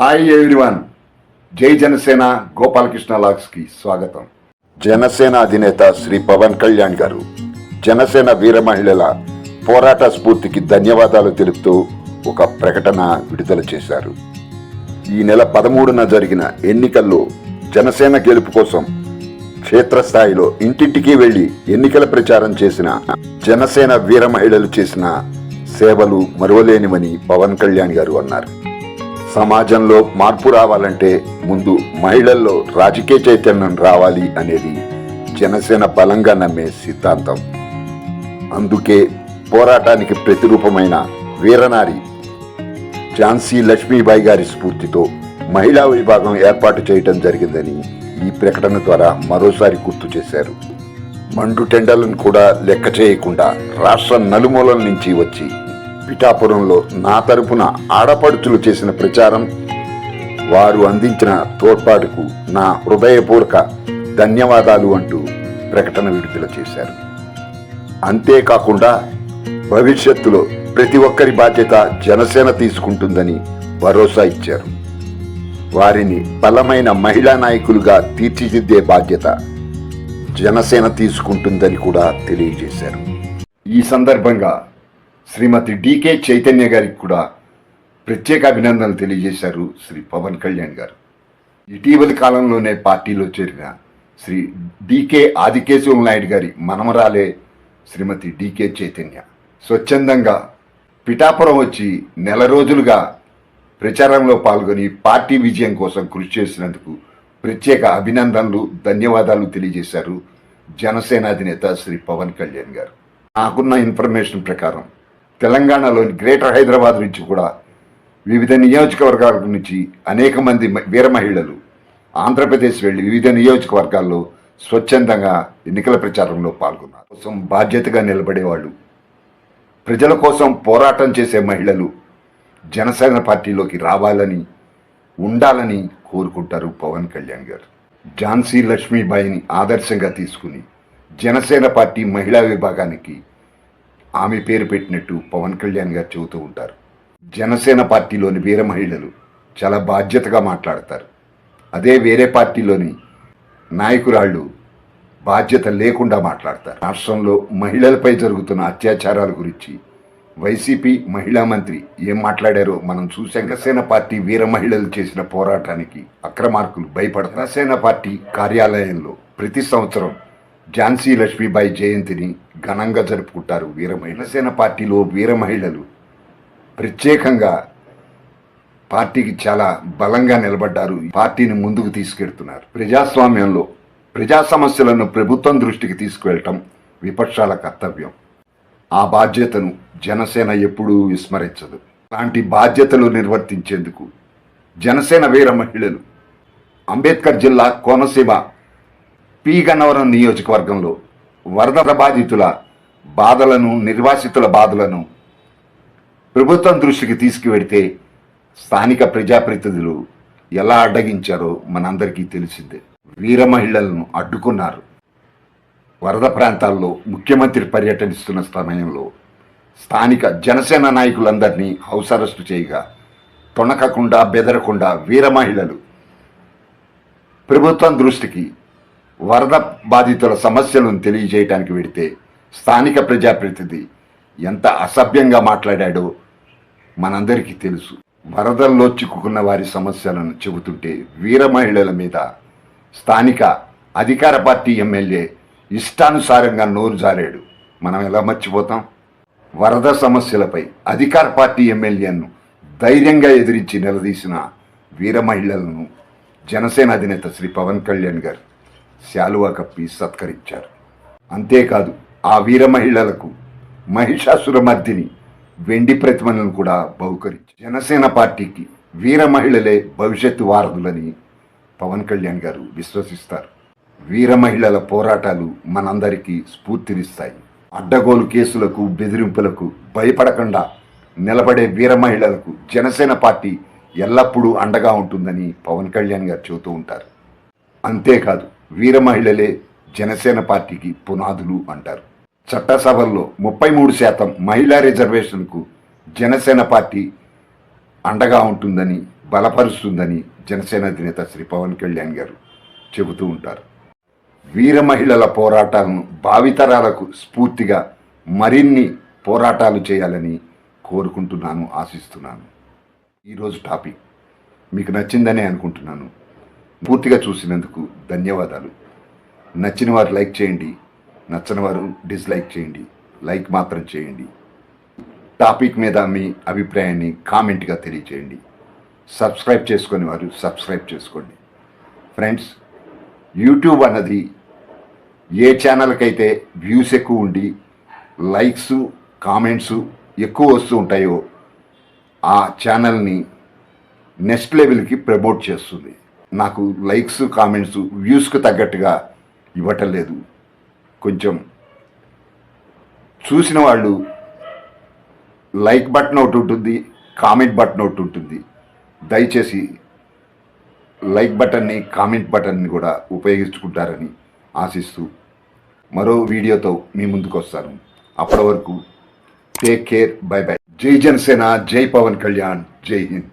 Hi everyone, జై Janasena Gopalakrishna logs కి స్వాగతం. జనసేన అధినేత శ్రీ పవన్ కళ్యాణ్ గారు జనసేన వీర మహిళల పోరాట స్ఫూర్తికి ధన్యవాదాలు తెలుపుతూ ఒక ప్రకటన విడుదల చేశారు. ఈ నెల 13న జరిగిన ఎన్నికల్లో జనసేన గెలుపు కోసం క్షేత్రస్థాయిలో ఇంటింటికి వెళ్లి ఎన్నికల ప్రచారం చేసిన జనసేన వీర మహిళలు చేసిన సేవలు మరువలేనివని పవన్ కళ్యాణ్ గారు అన్నారు. సమాజంలో మార్పు రావాలంటే ముందు మహిళల్లో రాజకీయ చైతన్యం రావాలి అనేది జనసేన బలంగా నమ్మే సిద్ధాంతం. అందుకే పోరాటానికి ప్రతిరూపమైన వీరనారి ఝాన్సీ లక్ష్మీబాయి గారి స్ఫూర్తితో మహిళా విభాగం ఏర్పాటు చేయడం జరిగిందని ఈ ప్రకటన ద్వారా మరోసారి గుర్తు చేశారు. మండు టెండలను కూడా లెక్క చేయకుండా రాష్ట్ర నలుమూలల నుంచి వచ్చి పిఠాపురంలో నా తరపున ఆడపడుచులు చేసిన ప్రచారం, వారు అందించిన తోడ్పాటుకు నా హృదయపూర్వక ధన్యవాదాలు అంటూ ప్రకటన విడుదల చేశారు. అంతేకాకుండా భవిష్యత్తులో ప్రతి ఒక్కరి బాధ్యత జనసేన తీసుకుంటుందని భరోసా ఇచ్చారు. వారిని బలమైన మహిళా నాయకులుగా తీర్చిదిద్దే బాధ్యత జనసేన తీసుకుంటుందని కూడా తెలియజేశారు. ఈ సందర్భంగా శ్రీమతి డికే చైతన్య గారికి కూడా ప్రత్యేక అభినందనలు తెలియజేశారు శ్రీ పవన్ కళ్యాణ్ గారు. ఇటీవలి కాలంలోనే పార్టీలో చేరిన శ్రీ డికే ఆదికేశవ నాయుడు గారి మనమరాలే శ్రీమతి డికే చైతన్య స్వచ్ఛందంగా పిఠాపురం వచ్చి నెల రోజులుగా ప్రచారంలో పాల్గొని పార్టీ విజయం కోసం కృషి చేసినందుకు ప్రత్యేక అభినందనలు, ధన్యవాదాలు తెలియజేశారు జనసేన అధినేత శ్రీ పవన్ కళ్యాణ్ గారు. నాకున్న ఇన్ఫర్మేషన్ ప్రకారం తెలంగాణలోని గ్రేటర్ హైదరాబాద్ నుంచి కూడా వివిధ నియోజకవర్గాల నుంచి అనేక మంది వీర మహిళలు ఆంధ్రప్రదేశ్ వెళ్లి వివిధ నియోజకవర్గాల్లో స్వచ్ఛందంగా ఎన్నికల ప్రచారంలో పాల్గొన్నారు. కోసం బాధ్యతగా నిలబడేవాళ్ళు, ప్రజల కోసం పోరాటం చేసే మహిళలు జనసేన పార్టీలోకి రావాలని, ఉండాలని కోరుకుంటారు పవన్ కళ్యాణ్ గారు. ఝాన్సీ లక్ష్మీబాయిని ఆదర్శంగా తీసుకుని జనసేన పార్టీ మహిళా విభాగానికి ఆమె పేరు పెట్టినట్టు పవన్ కళ్యాణ్ గారు చెబుతూ ఉంటారు. జనసేన పార్టీలోని వీర మహిళలు చాలా బాధ్యతగా మాట్లాడతారు. అదే వేరే పార్టీలోని నాయకురాళ్ళు బాధ్యత లేకుండా మాట్లాడతారు. రాష్ట్రంలో మహిళలపై జరుగుతున్న అత్యాచారాల గురించి వైసీపీ మహిళా మంత్రి ఏం మాట్లాడారో మనం చూసాం. జనసేన పార్టీ వీర మహిళలు చేసిన పోరాటానికి అక్రమార్కులు భయపడతారు. జనసేన పార్టీ కార్యాలయంలో ప్రతి సంవత్సరం ఝాన్సీ లక్ష్మీబాయి జయంతిని ఘనంగా జరుపుకుంటారు వీర మహిళ. జనసేన పార్టీలో వీర మహిళలు ప్రత్యేకంగా పార్టీకి చాలా బలంగా నిలబడ్డారు. పార్టీని ముందుకు తీసుకెళ్తున్నారు. ప్రజాస్వామ్యంలో ప్రజా సమస్యలను ప్రభుత్వం దృష్టికి తీసుకువెళ్ళటం విపక్షాల కర్తవ్యం. ఆ బాధ్యతను జనసేన ఎప్పుడూ విస్మరించదు. అలాంటి బాధ్యతలు నిర్వర్తించేందుకు జనసేన వీర మహిళలు అంబేద్కర్ జిల్లా కోనసీమ పి గన్నవరం నియోజకవర్గంలో వరద బాధితుల బాధలను, నిర్వాసితుల బాధలను ప్రభుత్వం దృష్టికి తీసుకువెడితే స్థానిక ప్రజాప్రతినిధులు ఎలా అడ్డగించారో మనందరికీ తెలిసిందే. వీర మహిళలను అడ్డుకున్నారు. వరద ప్రాంతాల్లో ముఖ్యమంత్రి పర్యటనిస్తున్న సమయంలో స్థానిక జనసేన నాయకులందరినీ హౌస్ అరెస్టు చేయగా తొణకకుండా, బెదరకుండా వీర మహిళలు ప్రభుత్వం దృష్టికి వరద బాధితుల సమస్యలను తెలియజేయడానికి వెడితే స్థానిక ప్రజాప్రతినిధి ఎంత అసభ్యంగా మాట్లాడాడో మనందరికీ తెలుసు. వరదల్లో చిక్కుకున్న వారి సమస్యలను చెబుతుంటే వీర మహిళల మీద స్థానిక అధికార పార్టీ ఎమ్మెల్యే ఇష్టానుసారంగా నోరు జారాడు. మనం ఎలా మర్చిపోతాం? వరద సమస్యలపై అధికార పార్టీ ఎమ్మెల్యేను ధైర్యంగా ఎదిరించి నిలదీసిన వీర మహిళలను జనసేన అధినేత శ్రీ పవన్ కళ్యాణ్ గారు శాలువా కప్పి సత్కరించారు. అంతేకాదు ఆ వీర మహిళలకు మహిషాసురమర్దిని వెండి ప్రతిమలను కూడా బహుకరించారు. జనసేన పార్టీకి వీర మహిళలే భవిష్యత్తు వారధులని పవన్ కళ్యాణ్ గారు విశ్వసిస్తారు. వీర మహిళల పోరాటాలు మనందరికీ స్ఫూర్తినిస్తాయి. అడ్డగోలు కేసులకు, బెదిరింపులకు భయపడకుండా నిలబడే వీర మహిళలకు జనసేన పార్టీ ఎల్లప్పుడూ అండగా ఉంటుందని పవన్ కళ్యాణ్ గారు చెబుతూ ఉంటారు. అంతేకాదు వీర మహిళలే జనసేన పార్టీకి పునాదులు అంటారు. చట్టసభల్లో 33% మహిళా రిజర్వేషన్కు జనసేన పార్టీ అండగా ఉంటుందని బలపరుస్తుందని జనసేన అధినేత శ్రీ పవన్ కళ్యాణ్ గారు చెబుతూ ఉంటారు. వీర మహిళల పోరాటాలను భావితరాలకు స్ఫూర్తిగా మరిన్ని పోరాటాలు చేయాలని కోరుకుంటున్నాను, ఆశిస్తున్నాను. ఈరోజు టాపిక్ మీకు నచ్చిందనే అనుకుంటున్నాను. పూర్తిగా చూసినందుకు ధన్యవాదాలు. నచ్చిన వారు లైక్ చేయండి, నచ్చని వారు డిస్లైక్ చేయండి. లైక్ మాత్రం చేయండి. టాపిక్ మీద మీ అభిప్రాయాన్ని కామెంట్గా తెలియచేయండి. సబ్స్క్రైబ్ చేసుకునే వారు సబ్స్క్రైబ్ చేసుకోండి. ఫ్రెండ్స్, యూట్యూబ్ అన్నది ఏ ఛానల్కైతే వ్యూస్ ఎక్కువ ఉండి లైక్స్ కామెంట్స్ ఎక్కువ వస్తూ ఉంటాయో ఆ ఛానల్ని నెక్స్ట్ లెవెల్కి ప్రమోట్ చేస్తుంది. నాకు లైక్స్ కామెంట్స్ వ్యూస్కి తగ్గట్టుగా ఇవ్వటం లేదు. కొంచెం చూసిన వాళ్ళు లైక్ బటన్ ఒకటి ఉంటుంది, కామెంట్ బటన్ ఒకటి ఉంటుంది. దయచేసి లైక్ బటన్ని కామెంట్ బటన్ని కూడా ఉపయోగించుకుంటారని ఆశిస్తూ మరో వీడియోతో మీ ముందుకు వస్తాను. అప్పటి వరకు టేక్ కేర్, బై బై. జై జనసేన, జై పవన్ కళ్యాణ్, జై హింద్.